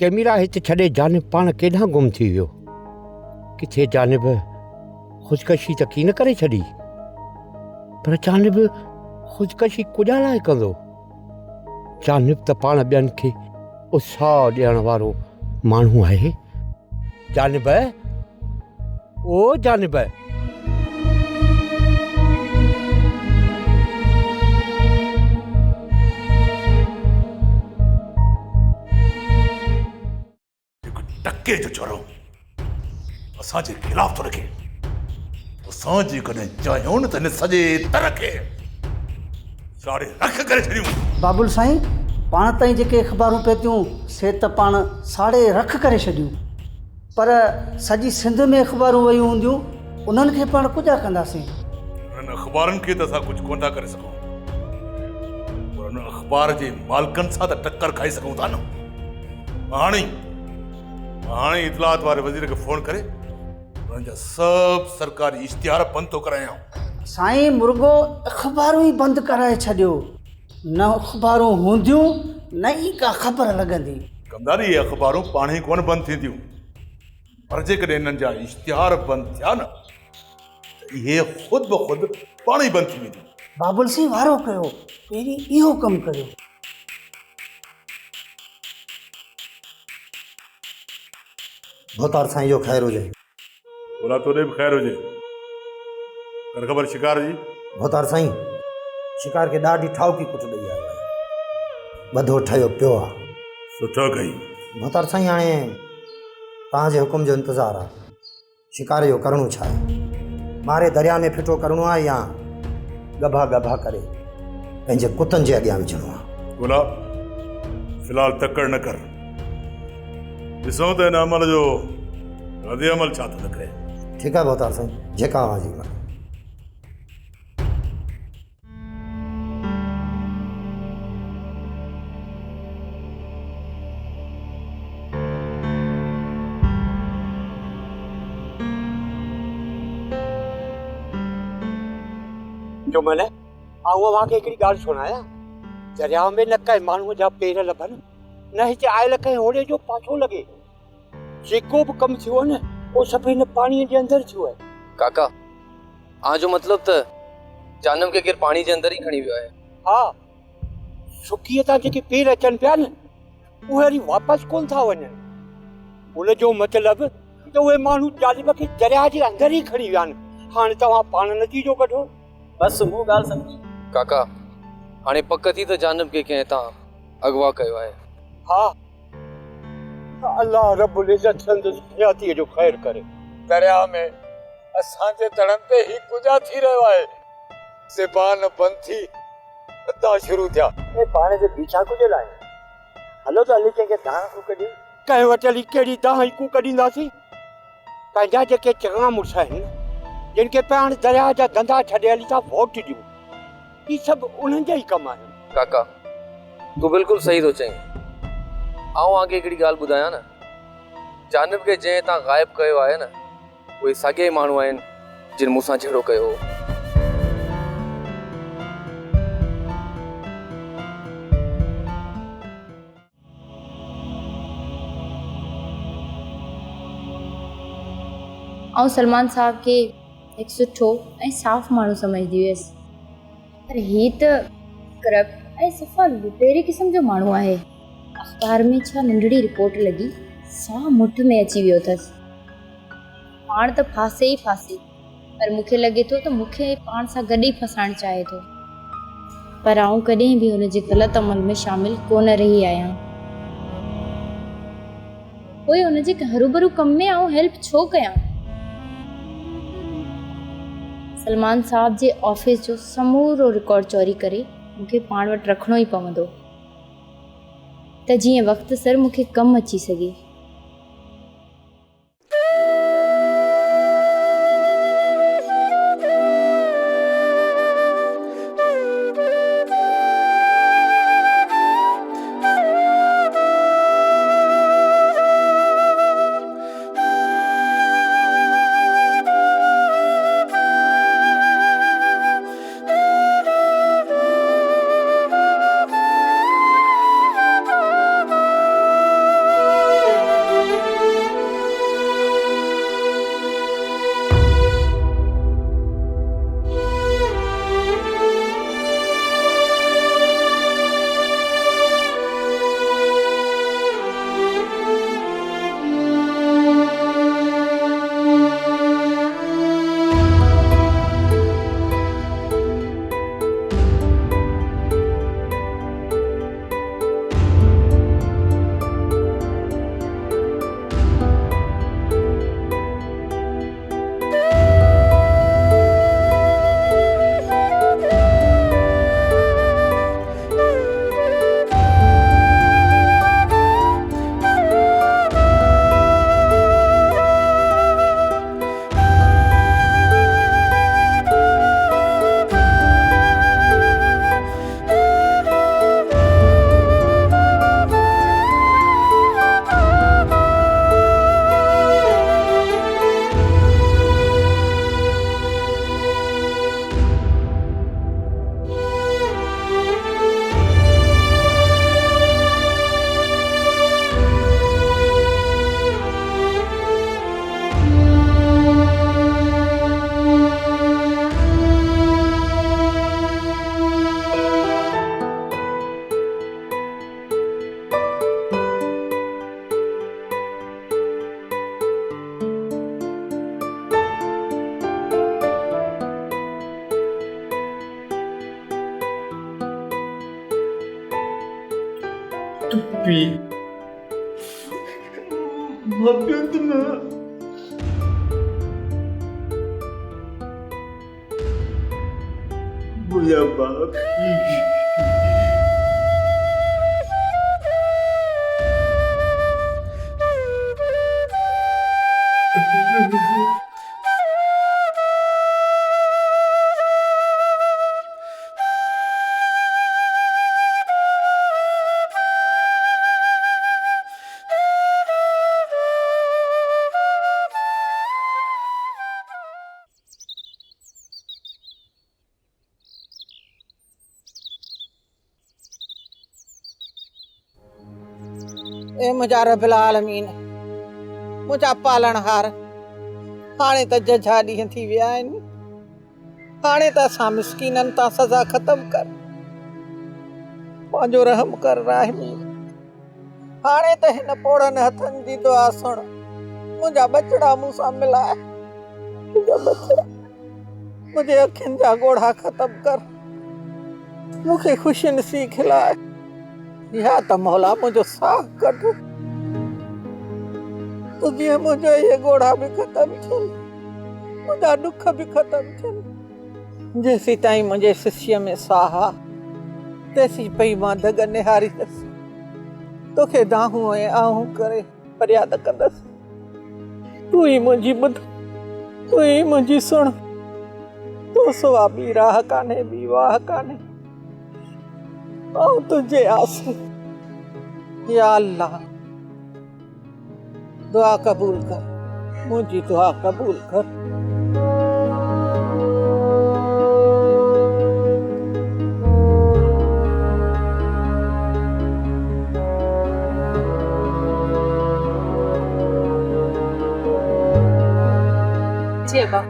Camera हिते छॾे जानिब पाण केॾांहुं गुम थी वियो। किथे जानिब ख़ुदकशी त की न करे छॾी, पर जानिब ख़ुदकशी कुॾा लाइ कंदो? जानिब त पाण ॿियनि खे उत्साह ॾियण वारो माण्हू आहे। जानिब, ओ जानिब, टके जो छोरो असांजे खिलाफ थो रखे। असांजी कॾहिं चाहियूं न त हिन सॼे तर खे साड़े रख करे छॾियूं। बाबुल साईं, पाण ताईं जेके अख़बारूं पई थियूं से त पाण साड़े रख करे छॾियूं, पर सॼी सिंध में अख़बारूं वयूं हूंदियूं, उन्हनि खे पाण कुझा कंदासीं। उन्हनि अख़बारनि खे त असां कुझु कोन था करे सघूं, पर उन अख़बार जे मालिकनि सां त टक्कर खाई सघूं था न। हाणे इतलात वारे वज़ीर खे फ़ोन करे उन्हनि जा सभु सरकारी इश्तिहार बंदि थो करायां। साईं, मुर्गो अख़बारूं ई बंदि कराए छॾियो। न अख़बारूं हूंदियूं न ई का ख़बर लॻंदी। कंदारी इहे अख़बारूं पाण ई कोन बंदि थींदियूं, पर जेकॾहिं इन्हनि जा इश्तिहार बंदि थिया न त इहे ख़ुदि ब ख़ुदि पाण ई बंदि थी वेंदियूं। बाबुल साईं वारो कयो, पहिरीं इहो कमु करियो। भोतार साईं जो ख़ैरु हुजे। बोला तोॾे बि ख़ैरु हुजे। कर ख़बर शिकार जी? भोतार साईं, शिकार खे ॾाढी ठाउकी कुट ॾेई आयो आहे। ॿधो ठहियो पियो आहे। सुठो कई। भोतार साईं, हाणे तव्हांजे हुकुम जो इंतज़ारु आहे। शिकार जो करणो छा आहे? मारे दरिया में फिटो करणो आहे या गभा गभा करे पंहिंजे कुतनि जे अॻियां विझणो आहे? बोला फ़िलहालु तकड़ न कर, ॾिसूं त हिन अमल जो रद्द अमल छा थो निकिरे। ठीकु आहे भोतार साईं, जेका आवाज़ ई जो मैंने अव्हां खे हिकिड़ी ॻाल्हि सुणायां। दरिया में न कंहिं माण्हूअ जा पेर लभनि, न हिते आयल कंहिं होड़े जो पाछो लॻे। जेको बि कमु थियो न उहो सभु हिन पाणीअ जे अंदरि थियो आहे। काका, आ जो मतलब त जानम के केर पानी जे अंदर ही खणी वियो आहे। हाँ, सुकीअ तां जेके पेर अचनि पिया न उहे वरी वापसि कोन था वञनि। उन जो मतिलबु त उहे माण्हू जालिब खे दरिया जे अंदरि ई खणी विया आहिनि। हाणे तव्हां पाण नतीजो कढो। बस वो गाल समझी काका। हाणे पक थी त जानम के कंहिं तां अगवा कयो आहे। हाँ, अल्लाह रब्बुल इज़्ज़त संदसि हयातीअ जो ख़ैर करे। दरिया में असांजे तड़नि ते ही कुझा थी रहियो आहे। ज़बान बंदि थी अदा शुरू थिया। पाण जे पीछा कुझु लाइ हलो त हली कंहिंखे दाह कढी। कंहिं वटि हली कहिड़ी दाह कू कढींदासीं? पंहिंजा जेके चङा मुड़ुस आहिनि जिन खे पाण दरिया जा धंधा छॾे हली था वोट ॾियूं, ही सभु उन्हनि जा ई कम आहिनि। काका, तूं बिल्कुलु सही थो चईं। आऊं आगे हिकिड़ी ॻाल्हि ॿुधायां न, जानब खे जंहिं तां ग़ाइब कयो आहे न उहे साॻिया ई माण्हू आहिनि जिन मूंसां जहिड़ो कयो हो। ऐं सलमान साहब खे हिकु सुठो ऐं साफ़ माण्हू समझदी हुयसि, पर ही त करप्ट ऐं सफ़ा लुटेरे क़िस्म जो माण्हू आहे। अख़बार में छा नंढड़ी रिपोर्ट लॻी, सा मुठ में अची वियो अथसि। पाण त फासे ई फासे, पर मूंखे लॻे थो त मूंखे पाण सां गॾु ई फसाइणु चाहे थो, पर आऊं कॾहिं बि हुन जे ग़लति अमल में शामिल कोन रही आहियां। पोइ हुन जे हरूभरू कम में आऊं हेल्प छो कयां? सलमान साहब जे ऑफिस जो समूरो रिकॉर्ड चोरी करे मूंखे पाण वटि रखिणो ई पवंदो त जीअं वक़्त सर मूंखे कमु अची सघे। पी मबियत न मुझे बाप ए मुंहिंजा रबिल आलमीन मुंहिंजा पालणहार हाणे त जझा ॾींहं थी विया आहिनि हाणे त असां मिसकीननि तां सज़ा ख़तमु कर पंहिंजो रहम कर राहिमीन हाणे त हिन पोड़नि हथनि जी दुआ सुण मुंहिंजा बचड़ा मूं सां मिलाए मुंहिंजा बचड़ा मुंहिंजे अखियुनि जा ॻोढ़ा ख़तमु कर मूंखे ख़ुशियुनि सी खिलाए या त मौला मुंहिंजो साह कढ तो जीअं मुंहिंजो इहे ॻोढ़ा बि ख़तमु थियनि मुंहिंजा ॾुख बि ख़तमु थियनि जेसीं ताईं मुंहिंजे सिसीअ में साह आहे तेसीं पई मां दग निहारींदसि तोखे दाहूं ऐं आहूं करे फरियाद कंदसि तूं ई मुंहिंजी ॿुध तूं ई मुंहिंजी सुण तो सिवा ॿी राह कान्हे ॿी वाह कान्हे तुझे आसे या अल्लाह दुआ कबूल कर मुझी दुआ कबूल कर जी अब्बा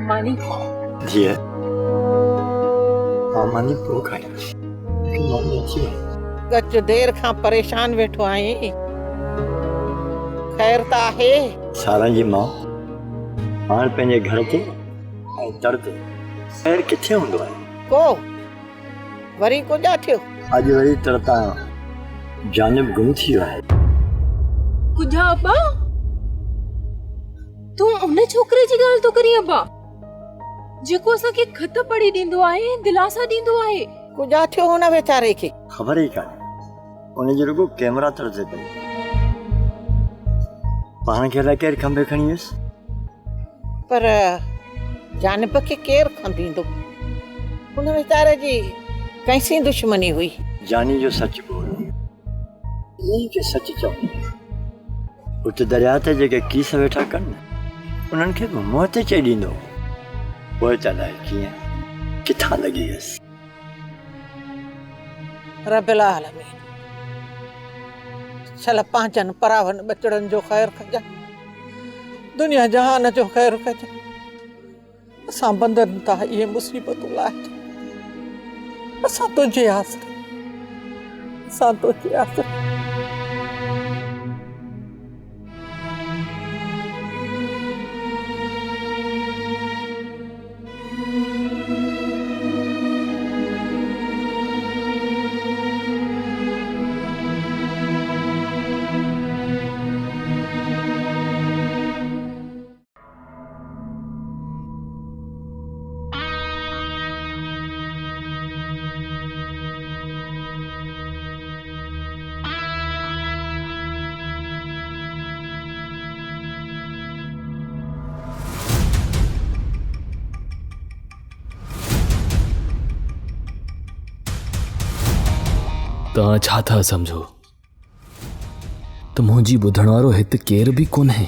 मानी जी मानी पोइ खाई गच देर खां परेशान वेठो आहीं ख़ैर त आहे सारा जी मां हाणे पंहिंजे घर ते ऐं दर ते ख़ैर किथे हूंदो आहे को वरी कुझा थियो अॼु वरी तरता जानिब गुम थी वियो आहे कुझा अब्बा तूं उन छोकिरे जी ॻाल्हि थो करीं अब्बा जेको असांखे खत पढ़ी ॾींदो आहे दिलासा ॾींदो आहे कुझा थियो हुन वीचारे खे ख़बर ई कान्हे उनजो रुगो कैमरा तरसे पई पाण खे अलाए केरु खंभे खणी वियुसि पर जानिब खे केरु खंभींदो हुन वीचारे जी कैसी दुश्मनी हुई जानी जो सच बोल ईअं के सच चओ उते दरिया ते जेके कीस वेठा कनि उन्हनि खे बि मुंहं ते चई ॾींदो पोइ त अलाए कीअं किथां लॻी वियसि रबिल आलमीन छल पंहिंजनि परावनि बचड़नि जो ख़ैरु कजां दुनिया जहान जो ख़ैरु कजां असां बंदनि था इहे मुसीबतूं लाहे असां तुंहिंजे आसरे असां तुंहिंजे आसरे तव्हां छा था सम्झो त मुंहिंजी ॿुधण वारो हिते केर बि कोन्हे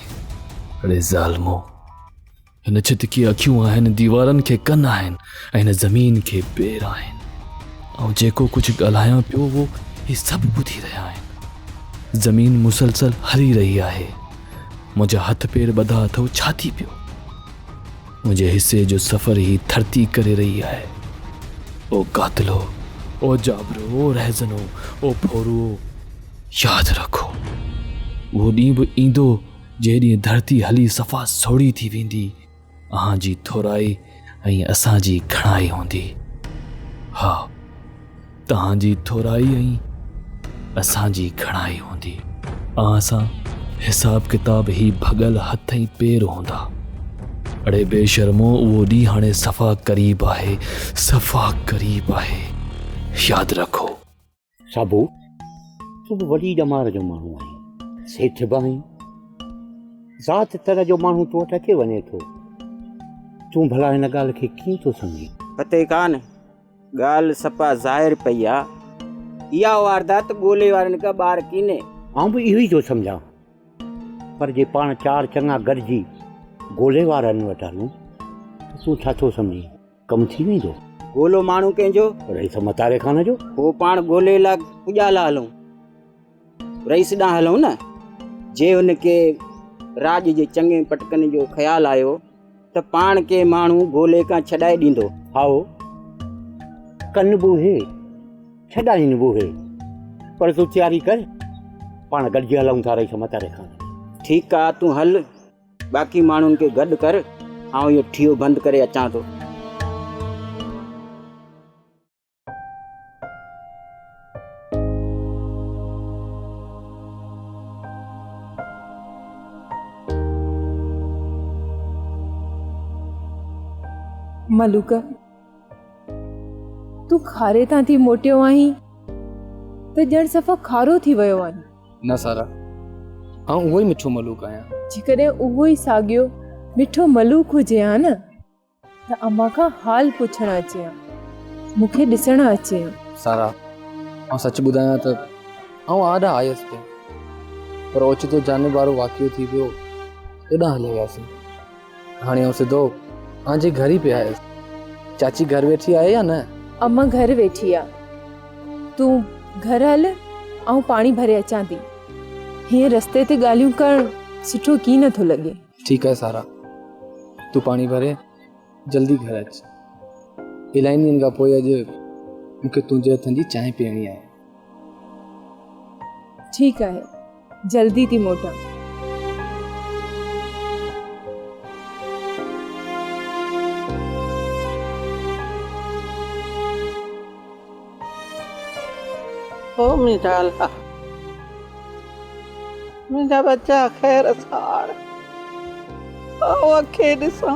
अड़े ज़ालमो हिन छित खे अखियूं आहिनि दीवारनि खे कन आहिनि ऐं हिन ज़मीन खे पेर आहिनि ऐं जेको कुझु ॻाल्हायां पियो उहो ही सभु ॿुधी रहिया आहिनि ज़मीन मुसलसल हली रही आहे मुंहिंजा हथ पेर ॿधा अथव छा थी पियो मुंहिंजे हिसे जो सफ़र ही धरती करे रही आहे ओ कातिलो ओ जाबरो ओ रहज़नो ओ फोरो यादि रखो उहो ॾींहुं बि ईंदो जंहिं ॾींहुं धरती हली सफ़ा सोड़ी थी वेंदी अहांजी थोराई ऐं असांजी घणाई हूंदी हा तव्हांजी थोराई ऐं असांजी घणाई हूंदी असां हिसाब किताब ही भगल हथ ई पेर हूंदा। अड़े बेशर्मो उहो ॾींहुं हाणे सफ़ा क़रीब आहे, सफ़ा क़रीब आहे, यादि रखो। साबू तूं बि वॾी ॼमार जो माण्हू आहीं, सेठ बि आहीं, ज़ात तरह जो माण्हू तूं वटि अचे वञे थो, तूं भला हिन ॻाल्हि खे कीअं थो सम्झी? पते कान ॻाल्हि सफ़ा ज़ाहिर पई आहे, इहा वारदात ॻोल्हे वारनि खां ॿार कीने। आउं बि इहो ई थो सम्झां, पर जे पाण चार चङा गॾिजी ॻोल्हे वारनि वटि हलूं त तूं छा थो सम्झी कमु थी वेंदो? ॻोल्हो माण्हू कंहिंजो? रईस मतारे खान जो। पोइ पाण ॻोल्हे लाइ पुॼाला हलूं, रईस ॾांहुं हलूं न। जे हुनखे राज जे चङे पटकनि जो ख़्यालु आयो त पाण के माण्हू ॻोल्हे खां छॾाए ॾींदो। हाओ कनि बूहे छॾाइनि बूहे, पर तूं तयारी कर, पाण गॾिजी हलूं था रईस मतारे खान। ठीकु आहे, तूं हल, बाक़ी माण्हुनि खे गॾु कर, ऐं इहो ठियो बंदि करे अचां थो। मलूक, तूं खारे तां थी मोटियो आहीं त ॼण सफ़ा खारो थी वियो आहे। न सारा, आउं उहो ई मिठो मलूक आहियां। जेकॾहिं उहो ई साॻियो मिठो मलूक हुजे हा न त अम्मा खां हाल पुछण अचे हा, मूंखे ॾिसण अचे हा। सारा, आउं सच ॿुधायां त आउं आॾा आयुसि पियो, पर ओचितो जानिब वारो वाक़ियो थी पियो, एॾां हली वियासीं। हाणे आउं सिधो आंजे घर ई पिया आयुसि। चाची घर वेठी आहे या न? अम्मा घर वेठी आहे, तूं घर हल, आउं पाणी भरे अचां थी। हीअं रस्ते ते ॻाल्हियूं करणु सुठो की नथो लॻे। ठीकु आहे सारा, तूं पाणी भरे जल्दी घर अच। इलाही ॾींहंनि खां पोइ अॼु मूंखे तुंहिंजे हथनि जी चांहि पीअणी आहे। ठीकु आहे, जल्दी थी मोटां। ओ मुंहिंजा अल्लाह, मुंहिंजा बच्चा ख़ैर सां आओ अखे ॾिसां,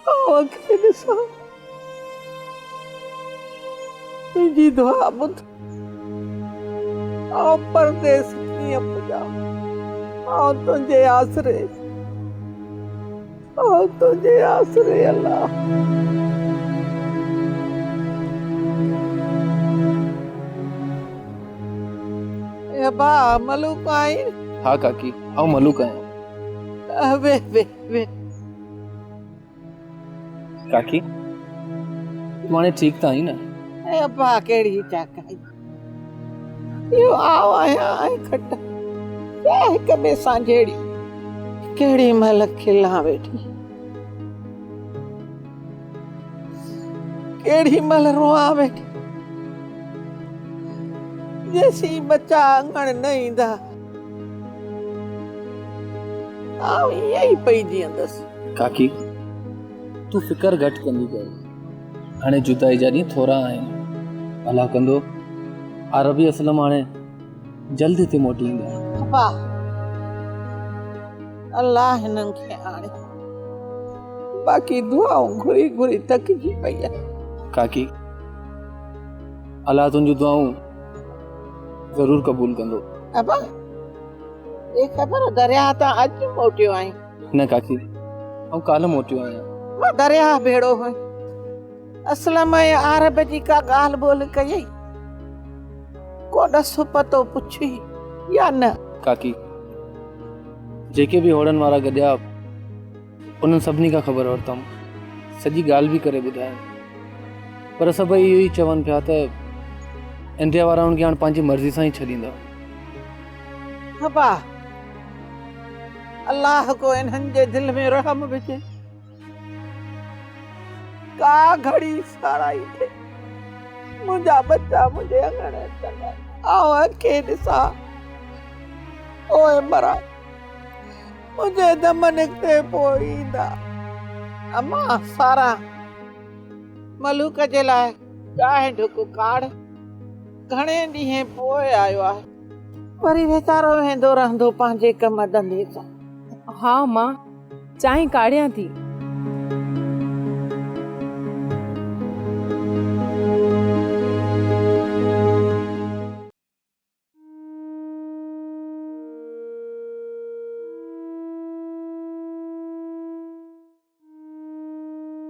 आओ अखे ॾिसां, तुंहिंजी दुआ ॿुध। आओ परदेस कीअं पुॼां, आओ तुंहिंजे आसरे, आओ तुंहिंजे आसरे अल्लाह। बा मलूक आई? हाँ काकी, आउं मलूक आहियां। वे वे वे काकी, तूं हाणे ठीकु त आहीं न? ए बा कहिड़ी चाकाई, इहो आओ आहियां ऐं खट क्या हिक ॿिए सां जहिड़ी, कहिड़ी महिल खिलां वेठी, केड़ी महिल रोआं वेठी, जैसी बच्चा अंगण न ईंदा आउं ईअं ई पइजी वेंदसि। काकी, तूं फिकर घटि कंदी कर, हाणे जुदाई जा ॾींहं थोरा आहिनि, अलाह कंदो अरबी असलम हाणे जल्दी ते मोटी ईंदा। वाह, अल्लाह हिननि खे हाणे, बाक़ी दुआऊं घुरी घुरी थकिजी पई आहे। काकी, अलाह तुंहिंजूं दुआऊं ज़रूर क़बूल कंदो। अबा ये ख़बर दरिया तां अॼु मोटियो आई? न काकी, आउं काल्ह मोटियो आहियां। मां दरिया भेड़ो हुई, असलम ऐं आरब जी का ॻाल्हि ॿोल कयई, को ॾसो पतो पुछी या न? काकी, जेके बि होड़नि वारा गॾिया उन्हनि सभिनी खां ख़बर वरितमि, सॼी ॻाल्हि बि करे ॿुधायो, पर सभई इहो ई चवनि पिया त इंडिया वारा उनखे हाणे पंहिंजी मर्ज़ी सां ई छॾींदा। अबा अल्लाह को इन्हनि जे दिल में रहम विझे, का घड़ी साराई थे, मुंहिंजा बच्चा मुंहिंजे अंगण अचनि, आओ अखे ॾिसां, ओए मरा मुंहिंजे दम निकिते पोइ ईंदा। अम्मा सारा, मलूक जे लाइ चांहि ढुक काढ़, घणे ॾींहं पोइ आयो आहे, वरी वीचारो वेंदो रहंदो पंहिंजे कम धंधे सां। हा मां चांहि काढ़ियां थी।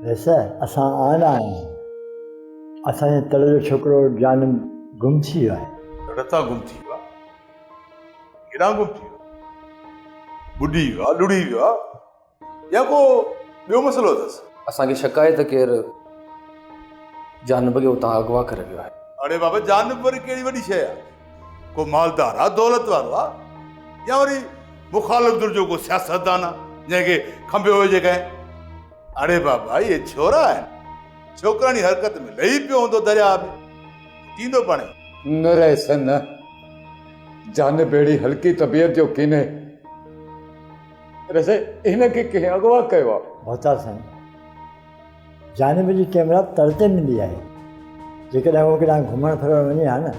वैसे असां आना आहियूं, असांजे तड़ जो छोकिरो जानम गुम थी वियो आहे। रता गुम थी वियो आहे? केॾांहुं गुम थी वियो? ॿुॾी वियो आहे, लुड़ी वियो आहे, या को ॿियो मसइलो अथसि? असांखे शक आहे त केरु जानब खे उतां अगवा करे वियो आहे। अरे बाबा, जानब वरी कहिड़ी वॾी शइ आहे? को मालदार आहे, दौलत वारो आहे, या वरी मुखालिफ़ जो को सियासतदान आहे जंहिंखे खंबियो हुजे कंहिं? अरे बाबा, ये छोरा आहिनि, छोकिरानी हरकत में लही पियो हूंदो दरिया में, थींदो पाणे। न रहे सन, जानब अहिड़ी हल्की तबियत जो किने रसे हिनखे कंहिं अगवा कयो आहे। मोहताज साईं, जानब जी कैमरा तर ते मिली आहे। जेकॾहिं उहो केॾांहुं घुमणु फिरणु वञे हा न,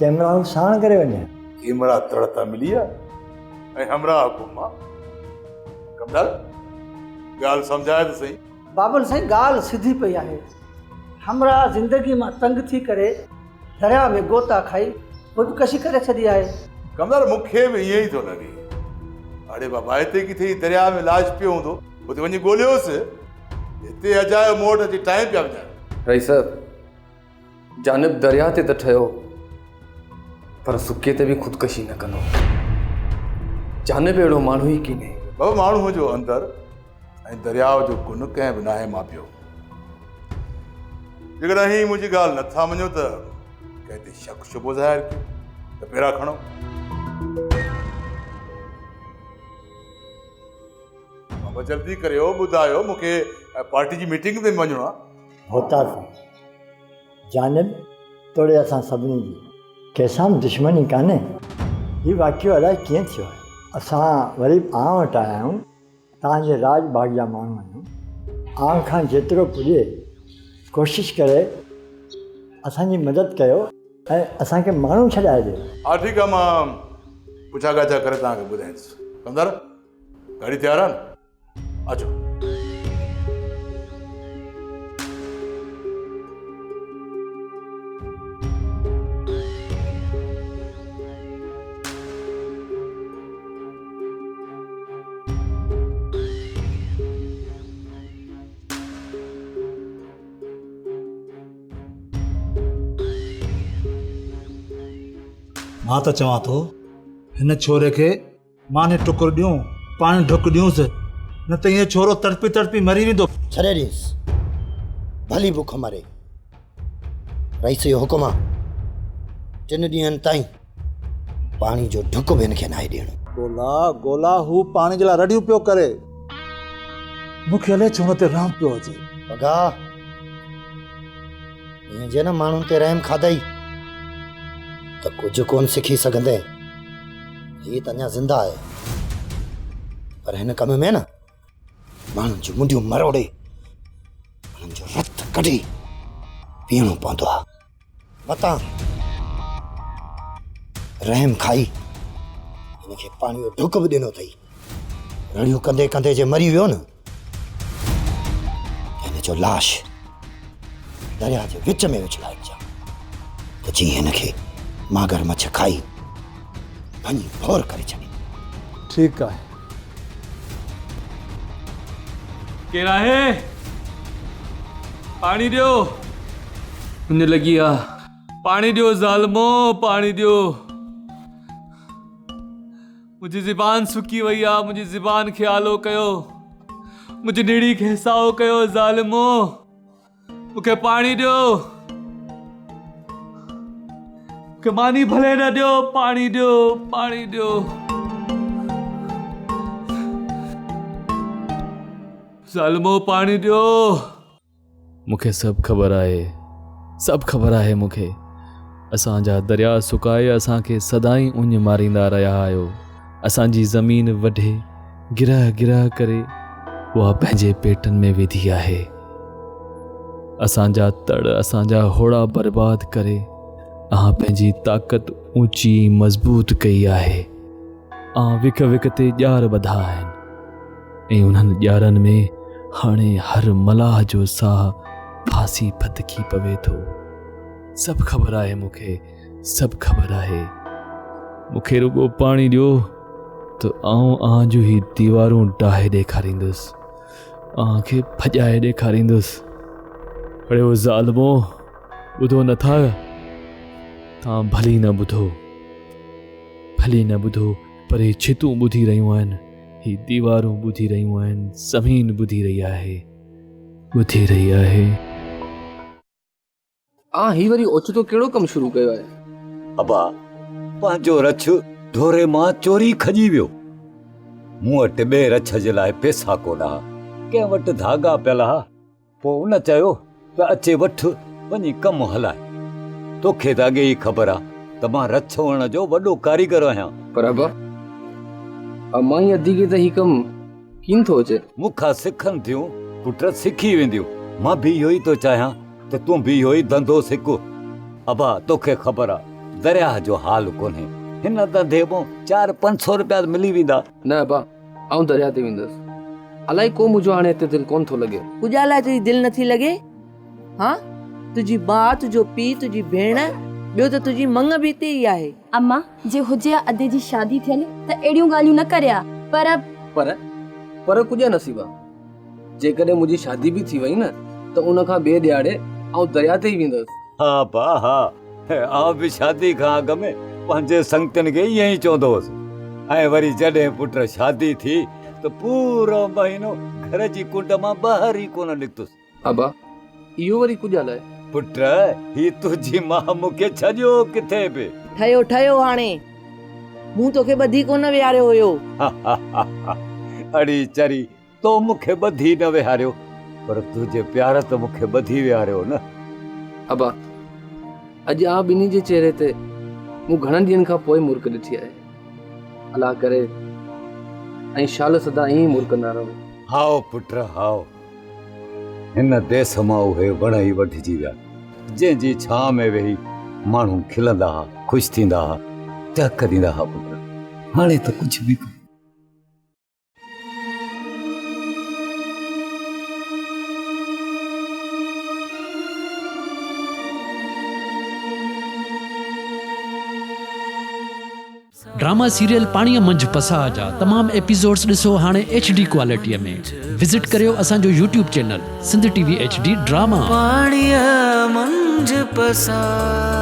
कैमरा साण करे वञे। कैमरा तड़ तां मिली आहे ऐं हमरा हुकुम आहे। कमदार, ॻाल्हि सम्झाए त सही। बाबल साईं, ॻाल्हि सिधी पई आहे। हमरा ज़िंदगी मां तंग थी करे दरिया में गोता खाई ख़ुदकशी करे छॾी आहे। कमदार, मूंखे बि ईअं ई थो लॻे। अरे बाबा, हिते किथे दरिया में लाश पियो हूंदो, हुते वञी ॻोल्हियोसि। हिते अजायो मूं वटि अची टाइम पिया विझाए। रईस, जानब दरिया ते त ठहियो, पर सुके ते बि ख़ुदकशी न कंदो। जानब अहिड़ो माण्हू ई कीने। बाबा, माण्हू जो अंदरि ऐं दरियाव जो कुन कंहिं बि नाहे मां पियो। जेकॾहिं ही मुंहिंजी ॻाल्हि नथा मञो त कंहिं ते शक शुबो ज़ाहिर कयो त पहिरां खणो। बाबा, जल्दी करियो, ॿुधायो, मूंखे पार्टी जी मीटिंग में वञिणो आहे। मोहताज साईं, जानब तोड़े असां सभिनी जी कंहिंसां बि दुश्मनी कान्हे। हीउ वाक़ियो अलाए कीअं थियो आहे। असां वरी आउं वटि आया आहियूं, तव्हांजे राज बाग़ जा माण्हू आहियूं। आउं खां जेतिरो पुॼे कोशिशि करे असांजी मदद कयो ऐं असांखे माण्हू छॾाए ॾियो। हा ठीकु आहे, मां पुछा ॻाछा करे तव्हांखे ॿुधाईंदुसि। कमदार, गाड़ी तयारु आहे न? अचो। मां त चवां थो, हिन छोरे खे माने टुकुर ॾियूं, पाणी ढुक ॾियूंसि, न त ईअं छोरो तड़पी तड़पी मरी वेंदो। छॾे ॾियसि, भली बुख मरे। रईस जो हुकुम आहे, 3 ॾींहंनि ताईं पाणी जो ढुक बि हिनखे नाहे ॾियणो। गोला गोला हू पाणी जे लाइ रड़ियूं पियो करे, मूंखे अलाए छो ते रहम पियो अचे। वगा, ईअं जे न माण्हुनि ते रहम खाधई त कुझु कोन सिखी सघंदे। हीअ त अञा ज़िंदा आहे, पर हिन कम में न माण्हुनि जूं मुंडियूं मरोड़े, हुननि जो रत कढी पीअणो पवंदो आहे। मतां रहम खाई हिनखे पाणी जो ढुक बि ॾिनो अथई। रड़ियूं कंदे कंदे जे मरी वियो न, हिन जो लाश दरिया जे विच में विछलाइजा त जीअं हिनखे मगरमच्छ खाई भञी भोर करे छॾे। ठीकु आहे। केरु आहे? पाणी ॾियो। उन लॻी आहे। पाणी ॾियो ज़ालिमो, पाणी ॾियो। मुंहिंजी ज़ुबान सुकी वई आहे, मुंहिंजी ज़ुबान खे आलो कयो, मुंहिंजी निड़ी खे साओ कयो ज़ालिमो। मूंखे पाणी ॾियो। मूंखे मानी भले न ॾियो, पाणी ॾियो, पाणी ॾियो। ज़ालिमो, पाणी ॾियो। मूंखे सभु ख़बर आहे, सभु ख़बर आहे मूंखे। असांजा दरिया सुकाए असांखे सदाईं उञ मारींदा रहिया आहियो। असांजी ज़मीन वढे गिरह गिरह करे उहा पंहिंजे पेटनि में विधी आहे। असांजा तड़, असांजा होड़ा बर्बाद करे पंहिंजी ताक़त ऊची मज़बूत कई आहे। विक विक ते ॼार ॿधा आहिनि ऐं उन्हनि ॼारनि में हाणे हर मलाह जो साह फासी फदकी पवे थो। सभु ख़बर आहे मूंखे, सभु ख़बर आहे। मूंखे रुॻो पाणी ॾियो त आउं जूं ही दीवारूं ठाहे ॾेखारींदुसि, खे भॼाए ॾेखारींदुसि। अड़े ओ ज़ालिमो, ॿुधो नथा? तव्हां भली न ॿुधो, भली न ॿुधो, पर हे छितूं ॿुधी रहियूं आहिनि, ही दीवारूं ॿुधी रहियूं आहिनि, ज़मीन ॿुधी रही आहे, ॿुधी रही आहे। ही वरी ओचितो कहिड़ो कमु शुरू कयो आहे? अबा, पंहिंजो रछ ढोरे मां चोरी खजी वियो। मूं वटि ॿिए रछ जे लाइ पैसा कोन हा, कंहिं वटि धागा पियल हा। पोइ उन चयो त अचे वठि वञी कमु हलाए। तोखे त अॻे ई ख़बर आहे त मां रछ वण जो वॾो कारीगर आहियां। पर अबा, मां ई अधी त ही कमु कीन थो अचे। मूंखां सिखनि थियूं पुट सिखी वेंदियूं। मां बि इहो ई थो चाहियां त तूं बि इहो ई धंधो सिख। अबा, तोखे ख़बर आहे दरिया जो हाल कोन्हे। हिन धंधे मां 400-500 रुपया मिली वेंदा। न अबा, आउं दरिया ते वेंदुसि। अलाए को मुंहिंजो हाणे हिते दिलि कोन थो लॻे। तुंहिंजा लाइ तुंहिंजी दिलि नथी लॻे? हाँ, तुंहिंजी माउ, तुंहिंजो पीउ, तुंहिंजी भेण, ॿियो त तुंहिंजी मंग बि हिते ई आहे। अम्मा, जे हुजे अधे जी शादी थियल त अहिड़ियूं ॻाल्हियूं न करिया। पर कुझु नसीबा, जेकॾहिं मुंहिंजी शादी बि थी वई न त उन खां ॿिए ॾियारे आउं दरिया ते ई वेंदुसि। हा बा हा, आउं बि शादी खां अॻु में पंहिंजे संगतनि खे ईअं ई चवंदो हुअसि। ऐं वरी जॾहिं पुट शादी थी त पूरो महीनो घर जी कुंड मां ॿाहिरि ई कोन निकितुसि। अबा, इहो वरी कुझु आहे? पुट, ही तुंहिंजी मां मूंखे छॾियो किथे बि। ठहियो हाणे, मूं तोखे ॿधी कोन विहारियो हुयो। अड़ी चरी, तो मूंखे ॿधी न विहारियो, पर तुंहिंजे प्यार त मूंखे ॿधी विहारियो न। अबा, अॼु ॿिन्ही जे चेहरे ते मूं घणनि ॾींहंनि खां पोइ मुर्क ॾिठी आहे। अलाह करे ऐं शाल सदा ईअं मुर्कंदा रहो। हाओ पुट हाओ, हिन देस मां उहे वण ई वढिजी विया जंहिंजी छां में वेही माण्हू खिलंदा हा, ख़ुशि थींदा हा, टहक ॾींदा हा। पुट, हाणे त कुझु बि कोन्हे। ड्रामा सीरियल पाणीअ मंझि पसाह जा तमाम एपिसोड्स ॾिसो हाणे HD क्वालिटीअ में। विज़िट करियो असांजो YouTube channel Sindh TV HD drama. पाणीअ मंझि पसाह।